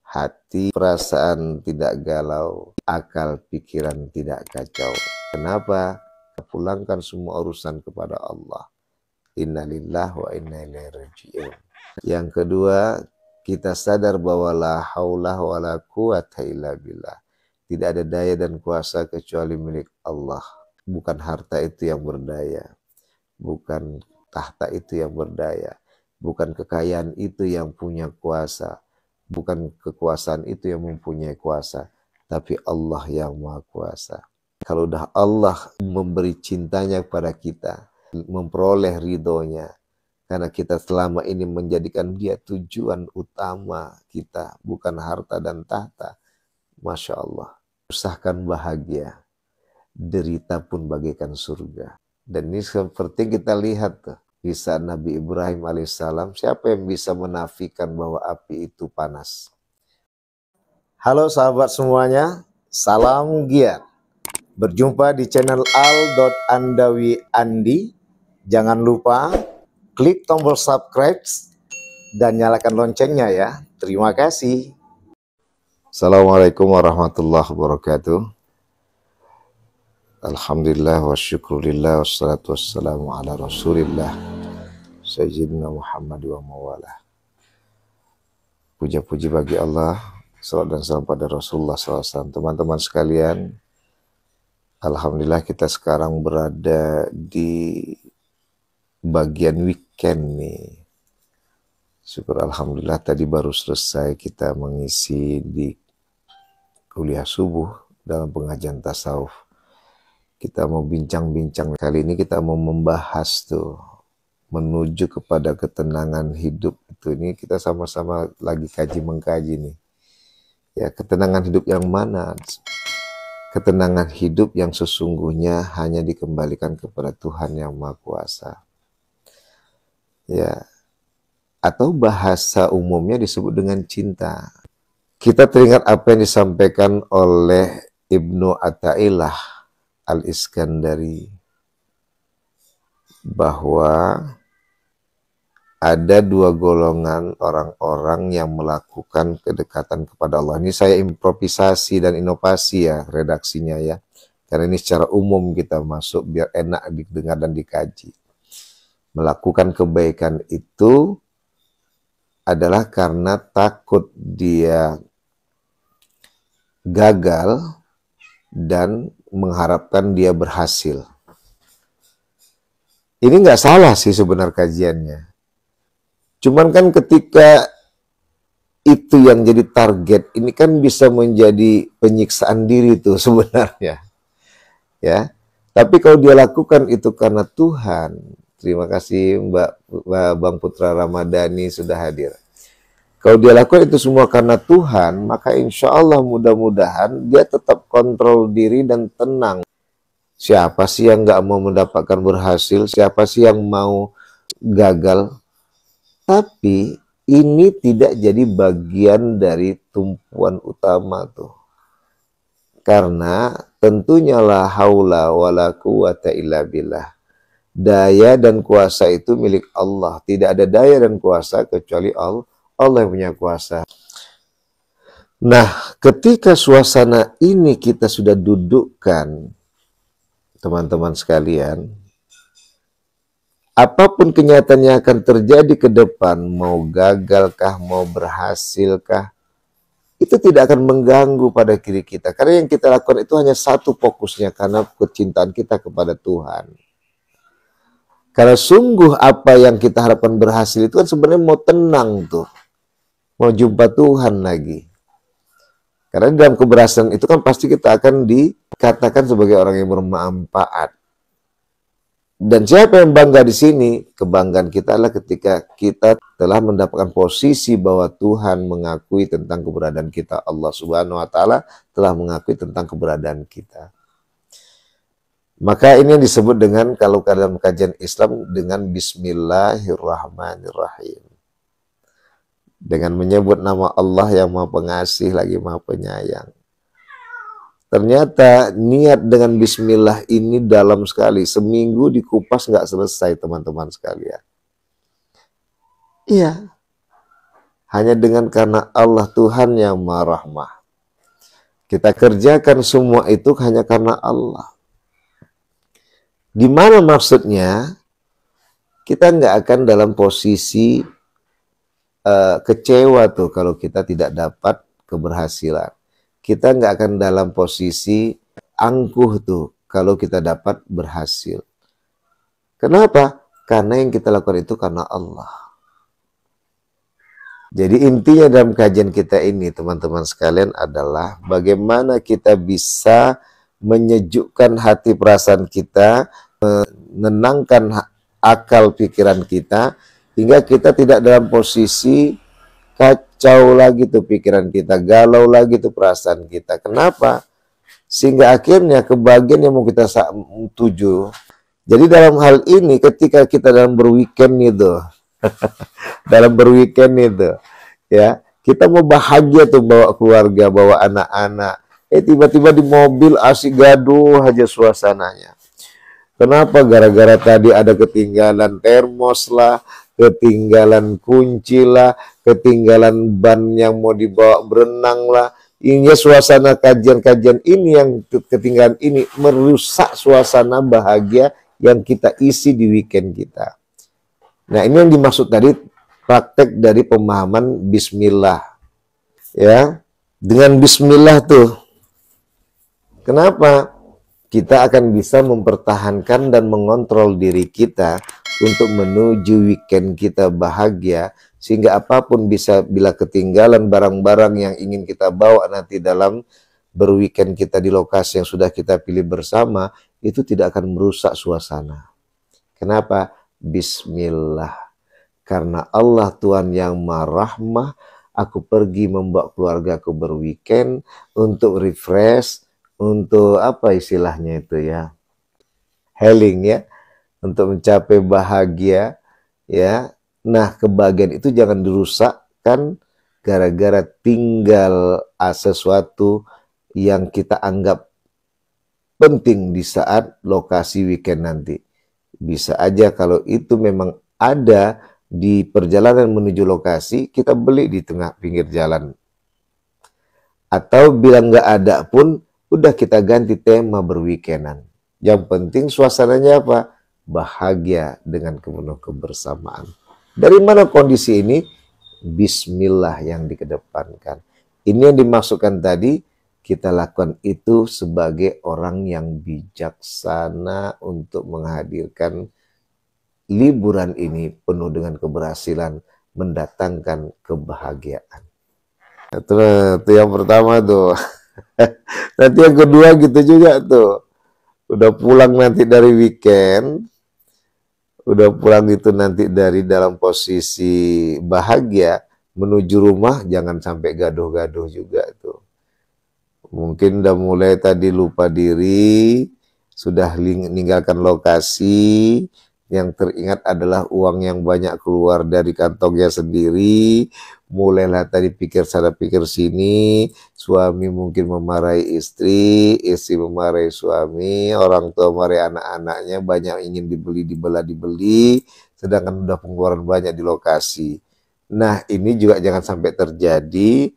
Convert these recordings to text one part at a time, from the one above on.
hati, perasaan tidak galau, akal pikiran tidak kacau. Kenapa? Pulangkan semua urusan kepada Allah. Innalillahi wa inna ilaihi raji'un. Yang kedua, kita sadar bahwa la haula wa la quwata illa billah. Tidak ada daya dan kuasa kecuali milik Allah. Bukan harta itu yang berdaya, bukan tahta itu yang berdaya, bukan kekayaan itu yang punya kuasa, bukan kekuasaan itu yang mempunyai kuasa, tapi Allah yang maha kuasa. Kalau udah Allah memberi cintanya kepada kita, memperoleh ridhonya, karena kita selama ini menjadikan dia tujuan utama kita, bukan harta dan tahta. Masya Allah, usahakan bahagia, derita pun bagaikan surga. Dan ini seperti kita lihat tuh, kisah Nabi Ibrahim alaihissalam. Siapa yang bisa menafikan bahwa api itu panas? Halo sahabat semuanya, salam giat. Berjumpa di channel al.andawi.andi. Jangan lupa klik tombol subscribe dan nyalakan loncengnya ya. Terima kasih. Assalamualaikum warahmatullahi wabarakatuh. Alhamdulillah wa syukurillah wassalatu wassalamu ala rasulillah Sayyidina Muhammad wa mawalah. Puja-puji bagi Allah, salat dan salam pada Rasulullah SAW. Teman-teman sekalian, alhamdulillah kita sekarang berada di bagian weekend nih. Syukur alhamdulillah tadi baru selesai kita mengisi di kuliah subuh dalam pengajian tasawuf. Kita mau bincang-bincang, kali ini kita mau membahas tuh menuju kepada ketenangan hidup itu. Ini kita sama-sama lagi kaji-mengkaji nih. Ya, ketenangan hidup yang mana? Ketenangan hidup yang sesungguhnya hanya dikembalikan kepada Tuhan yang Maha Kuasa. Ya, atau bahasa umumnya disebut dengan cinta. Kita teringat apa yang disampaikan oleh Ibnu Athaillah Al-Iskandari, bahwa ada dua golongan orang-orang yang melakukan kedekatan kepada Allah. Ini saya improvisasi dan inovasi ya redaksinya ya, karena ini secara umum kita masuk biar enak didengar dan dikaji. Melakukan kebaikan itu adalah karena takut dia gagal dan mengharapkan dia berhasil. Ini nggak salah sih sebenarnya kajiannya. Cuman kan ketika itu yang jadi target, ini kan bisa menjadi penyiksaan diri tuh sebenarnya. Ya. Tapi kalau dia lakukan itu karena Tuhan, terima kasih Bang Putra Ramadhani sudah hadir. Kalau dia lakukan itu semua karena Tuhan, maka insya Allah mudah-mudahan dia tetap kontrol diri dan tenang. Siapa sih yang nggak mau mendapatkan berhasil? Siapa sih yang mau gagal? Tapi ini tidak jadi bagian dari tumpuan utama tuh. Karena tentunya la haula wala quwata illa billah. Daya dan kuasa itu milik Allah. Tidak ada daya dan kuasa kecuali Allah. Allah yang punya kuasa. Nah, ketika suasana ini kita sudah dudukkan, teman-teman sekalian, apapun kenyataannya akan terjadi ke depan, mau gagalkah, mau berhasilkah, itu tidak akan mengganggu pada diri kita. Karena yang kita lakukan itu hanya satu fokusnya, karena kecintaan kita kepada Tuhan. Karena sungguh apa yang kita harapkan berhasil itu kan sebenarnya mau tenang tuh. Mau jumpa Tuhan lagi. Karena dalam keberhasilan itu kan pasti kita akan dikatakan sebagai orang yang bermanfaat. Dan siapa yang bangga di sini? Kebanggaan kita adalah ketika kita telah mendapatkan posisi bahwa Tuhan mengakui tentang keberadaan kita. Allah Subhanahu wa Ta'ala telah mengakui tentang keberadaan kita. Maka ini yang disebut dengan, kalau dalam kajian Islam, dengan Bismillahirrahmanirrahim. Dengan menyebut nama Allah yang Maha Pengasih lagi Maha Penyayang. Ternyata niat dengan bismillah ini dalam sekali. Seminggu dikupas nggak selesai teman-teman sekalian. Iya. hanya dengan karena Allah Tuhan yang Maha Rahmah. Kita kerjakan semua itu hanya karena Allah. Di mana maksudnya? Kita nggak akan dalam posisi kecewa tuh kalau kita tidak dapat keberhasilan. Kita nggak akan dalam posisi angkuh tuh kalau kita dapat berhasil. Kenapa? Karena yang kita lakukan itu karena Allah. Jadi intinya dalam kajian kita ini teman-teman sekalian adalah bagaimana kita bisa menyejukkan hati perasaan kita, menenangkan akal pikiran kita, hingga kita tidak dalam posisi kacau lagi tuh pikiran kita, galau lagi tuh perasaan kita. Kenapa? Sehingga akhirnya kebahagiaan yang mau kita tuju. Jadi dalam hal ini ketika kita dalam berweekend itu, dalam berweekend itu, ya kita mau bahagia tuh bawa keluarga, bawa anak-anak. Tiba-tiba di mobil asik gaduh aja suasananya. Kenapa? Gara-gara tadi ada ketinggalan termos lah, ketinggalan kunci lah, ketinggalan ban yang mau dibawa berenang lah. Ini suasana kajian-kajian ini yang ketinggalan ini merusak suasana bahagia yang kita isi di weekend kita. Nah, ini yang dimaksud tadi praktek dari pemahaman bismillah. Ya, dengan bismillah tuh. Kenapa? Kita akan bisa mempertahankan dan mengontrol diri kita untuk menuju weekend kita bahagia, sehingga apapun bisa, bila ketinggalan barang-barang yang ingin kita bawa nanti dalam berweekend kita di lokasi yang sudah kita pilih bersama, itu tidak akan merusak suasana. Kenapa? Bismillah. Karena Allah Tuhan yang Maha Rahmah, aku pergi membawa keluargaku berweekend untuk refresh, untuk apa istilahnya itu ya, healing ya, untuk mencapai bahagia ya. Nah, kebahagiaan itu jangan dirusakkan gara-gara tinggal sesuatu yang kita anggap penting di saat lokasi weekend nanti. Bisa aja kalau itu memang ada di perjalanan menuju lokasi, kita beli di tengah pinggir jalan. Atau bila nggak ada pun, udah kita ganti tema berweekendan. Yang penting suasananya apa? Bahagia dengan penuh kebersamaan. Dari mana kondisi ini? Bismillah yang dikedepankan. Ini yang dimaksudkan tadi, kita lakukan itu sebagai orang yang bijaksana untuk menghadirkan liburan ini penuh dengan keberhasilan, mendatangkan kebahagiaan. Itu yang pertama tuh. Nanti yang kedua gitu juga tuh. Udah pulang nanti dari weekend, udah pulang itu nanti dari dalam posisi bahagia, menuju rumah jangan sampai gaduh-gaduh juga tuh. Mungkin udah mulai tadi lupa diri, sudah meninggalkan lokasi, yang teringat adalah uang yang banyak keluar dari kantongnya sendiri, mulailah tadi pikir sana pikir sini, suami mungkin memarahi istri, istri memarahi suami, orang tua memarahi anak-anaknya, banyak ingin dibeli, dibeli, sedangkan udah pengeluaran banyak di lokasi. Nah, ini juga jangan sampai terjadi.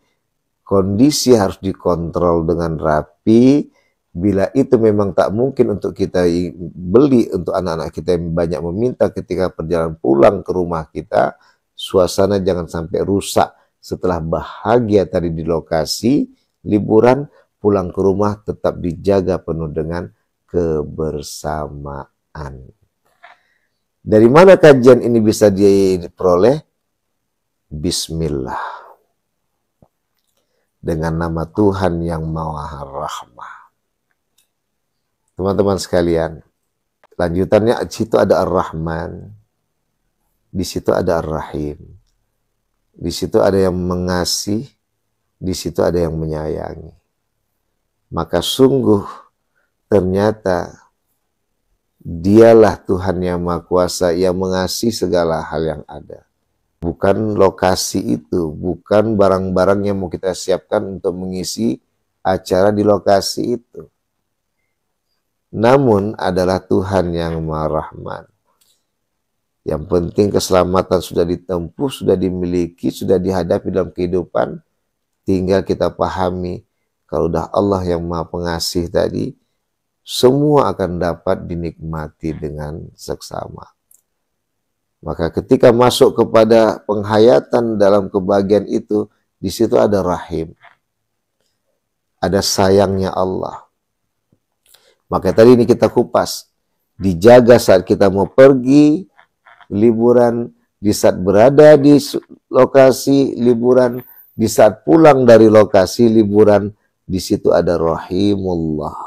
Kondisi harus dikontrol dengan rapi. Bila itu memang tak mungkin untuk kita beli untuk anak-anak kita yang banyak meminta, ketika perjalanan pulang ke rumah kita, suasana jangan sampai rusak. Setelah bahagia tadi di lokasi liburan, pulang ke rumah tetap dijaga penuh dengan kebersamaan. Dari mana kajian ini bisa diperoleh? Bismillah. Dengan nama Tuhan yang Maha Rahmah. Teman-teman sekalian, lanjutannya di situ ada Ar-Rahman, di situ ada Ar-Rahim, di situ ada yang mengasih, di situ ada yang menyayangi. Maka sungguh ternyata dialah Tuhan yang Maha Kuasa yang mengasihi segala hal yang ada. Bukan lokasi itu, bukan barang-barang yang mau kita siapkan untuk mengisi acara di lokasi itu. Namun adalah Tuhan yang Maha Rahman. Yang penting keselamatan sudah ditempuh, sudah dimiliki, sudah dihadapi dalam kehidupan. Tinggal kita pahami, kalau udah Allah yang Maha Pengasih tadi, semua akan dapat dinikmati dengan seksama. Maka ketika masuk kepada penghayatan dalam kebahagiaan itu, di situ ada rahim, ada sayangnya Allah. Maka tadi ini kita kupas, dijaga saat kita mau pergi liburan, di saat berada di lokasi liburan, di saat pulang dari lokasi liburan, di situ ada rahimullah.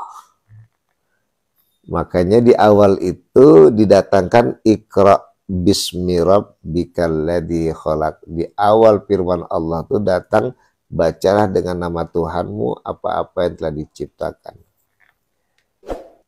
Makanya di awal itu didatangkan Iqra bismi rabbikal ladzi khalaq. Di awal firman Allah itu datang, bacalah dengan nama Tuhanmu apa-apa yang telah diciptakan.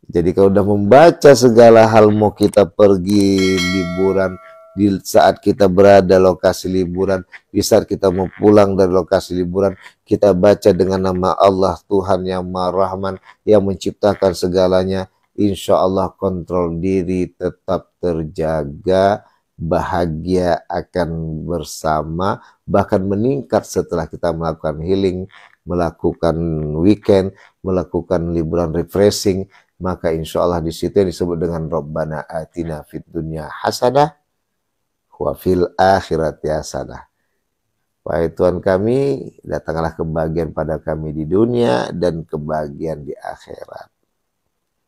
Jadi kalau udah membaca segala hal, mau kita pergi liburan, di saat kita berada lokasi liburan, di saat kita mau pulang dari lokasi liburan, kita baca dengan nama Allah, Tuhan yang Maha Rahman, yang menciptakan segalanya. Insya Allah kontrol diri tetap terjaga, bahagia akan bersama, bahkan meningkat setelah kita melakukan healing, melakukan weekend, melakukan liburan refreshing. Maka insya Allah di situ yang disebut dengan Rabbana atina fid dunya hasanah wa fil akhirati hasanah. Wahai Tuhan kami, datanglah kebahagiaan pada kami di dunia dan kebahagiaan di akhirat.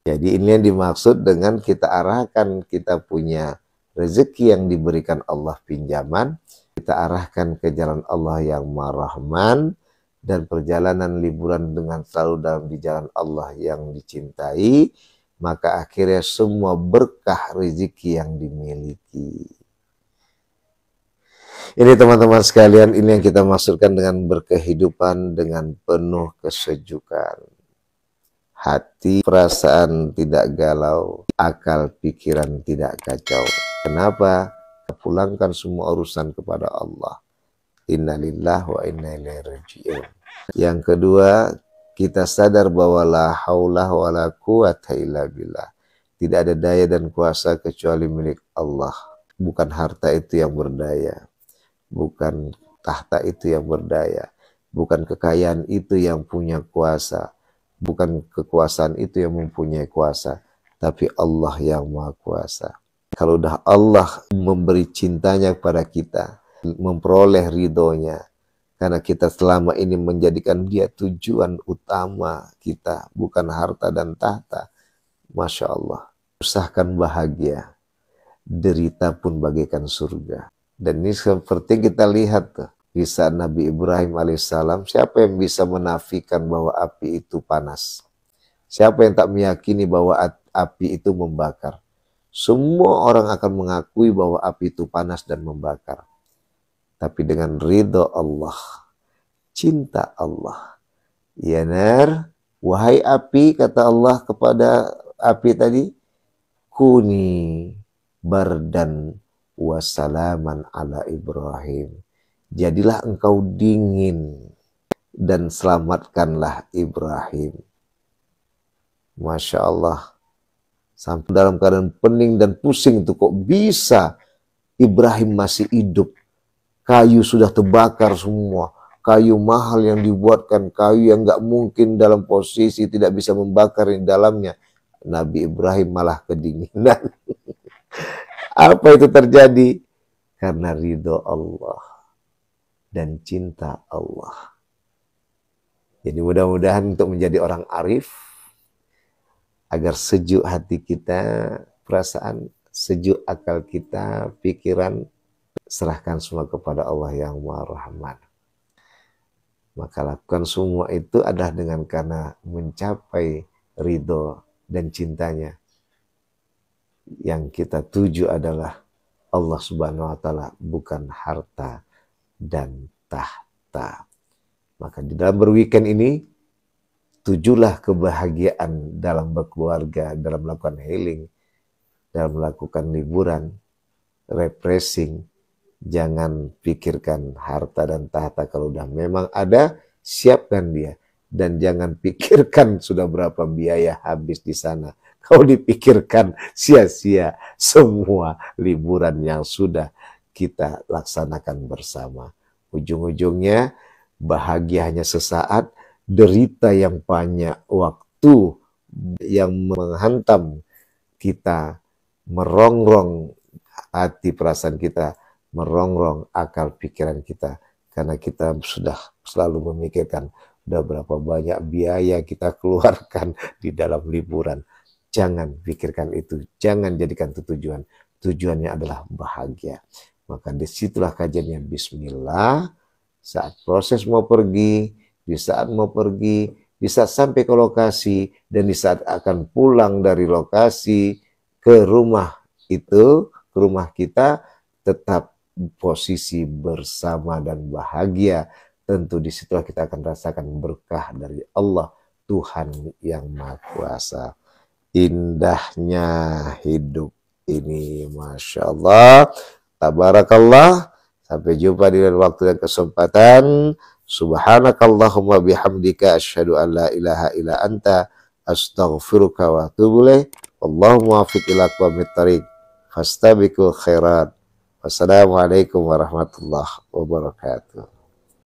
Jadi ini yang dimaksud dengan kita arahkan, kita punya rezeki yang diberikan Allah pinjaman, kita arahkan ke jalan Allah yang Maha Rahman, dan perjalanan liburan dengan selalu dalam di jalan Allah yang dicintai, maka akhirnya semua berkah rezeki yang dimiliki. Ini teman-teman sekalian, ini yang kita maksudkan dengan berkehidupan dengan penuh kesejukan. Hati, perasaan tidak galau, akal, pikiran tidak kacau. Kenapa? Pulangkan semua urusan kepada Allah. Innalillahi wa inna ilaihi raji'un. Yang kedua, kita sadar bahwa la haula wa la quwata illa billah. Tidak ada daya dan kuasa kecuali milik Allah. Bukan harta itu yang berdaya, bukan tahta itu yang berdaya, bukan kekayaan itu yang punya kuasa, bukan kekuasaan itu yang mempunyai kuasa, tapi Allah yang Maha Kuasa. Kalau udah Allah memberi cintanya kepada kita, memperoleh ridhonya, karena kita selama ini menjadikan dia tujuan utama kita, bukan harta dan tahta. Masya Allah, usahakan bahagia, derita pun bagaikan surga. Dan ini seperti kita lihat tuh, kisah Nabi Ibrahim alaihissalam. Siapa yang bisa menafikan bahwa api itu panas? Siapa yang tak meyakini bahwa api itu membakar? Semua orang akan mengakui bahwa api itu panas dan membakar. Tapi dengan ridho Allah, cinta Allah. Ya nar, wahai api, kata Allah kepada api tadi, kuni bardan wassalaman ala Ibrahim. Jadilah engkau dingin dan selamatkanlah Ibrahim. Masya Allah. Sampai dalam keadaan pening dan pusing itu, kok bisa Ibrahim masih hidup? Kayu sudah terbakar semua. Kayu mahal yang dibuatkan, kayu yang nggak mungkin dalam posisi tidak bisa membakar di dalamnya. Nabi Ibrahim malah kedinginan. Apa itu terjadi? Karena ridho Allah dan cinta Allah. Jadi mudah-mudahan untuk menjadi orang arif, agar sejuk hati kita, perasaan, sejuk akal kita, pikiran, serahkan semua kepada Allah yang Maha Rahman. Maka lakukan semua itu adalah dengan karena mencapai ridho dan cintanya. Yang kita tuju adalah Allah Subhanahu wa Ta'ala, bukan harta dan tahta. Maka di dalam berweekend ini, tujulah kebahagiaan dalam berkeluarga, dalam melakukan healing, dalam melakukan liburan, refreshing. Jangan pikirkan harta dan tahta. Kalau udah memang ada, siapkan dia. Dan jangan pikirkan sudah berapa biaya habis di sana. Kalau dipikirkan sia-sia semua liburan yang sudah kita laksanakan bersama. Ujung-ujungnya bahagia hanya sesaat, derita yang banyak, waktu yang menghantam kita, merongrong hati perasaan kita, merongrong akal pikiran kita, karena kita sudah selalu memikirkan udah berapa banyak biaya kita keluarkan di dalam liburan. Jangan pikirkan itu, jangan jadikan itu tujuan. Tujuannya adalah bahagia. Maka disitulah kajiannya bismillah. Saat proses mau pergi, di saat mau pergi, di saat sampai ke lokasi, dan di saat akan pulang dari lokasi ke rumah itu, ke rumah kita, tetap posisi bersama dan bahagia. Tentu disitulah kita akan rasakan berkah dari Allah, Tuhan yang Maha Kuasa. Indahnya hidup ini, Masya Allah, tabarakallah. Sampai jumpa di lain waktu dan kesempatan. Subhanakallahumma bihamdika asyhadu an la ilaha illa anta astaghfiruka wa atubu ilaik. Allahumma wafiq ila aqwamit thariq fastabiqul khairat. Wassalamualaikum warahmatullahi wabarakatuh.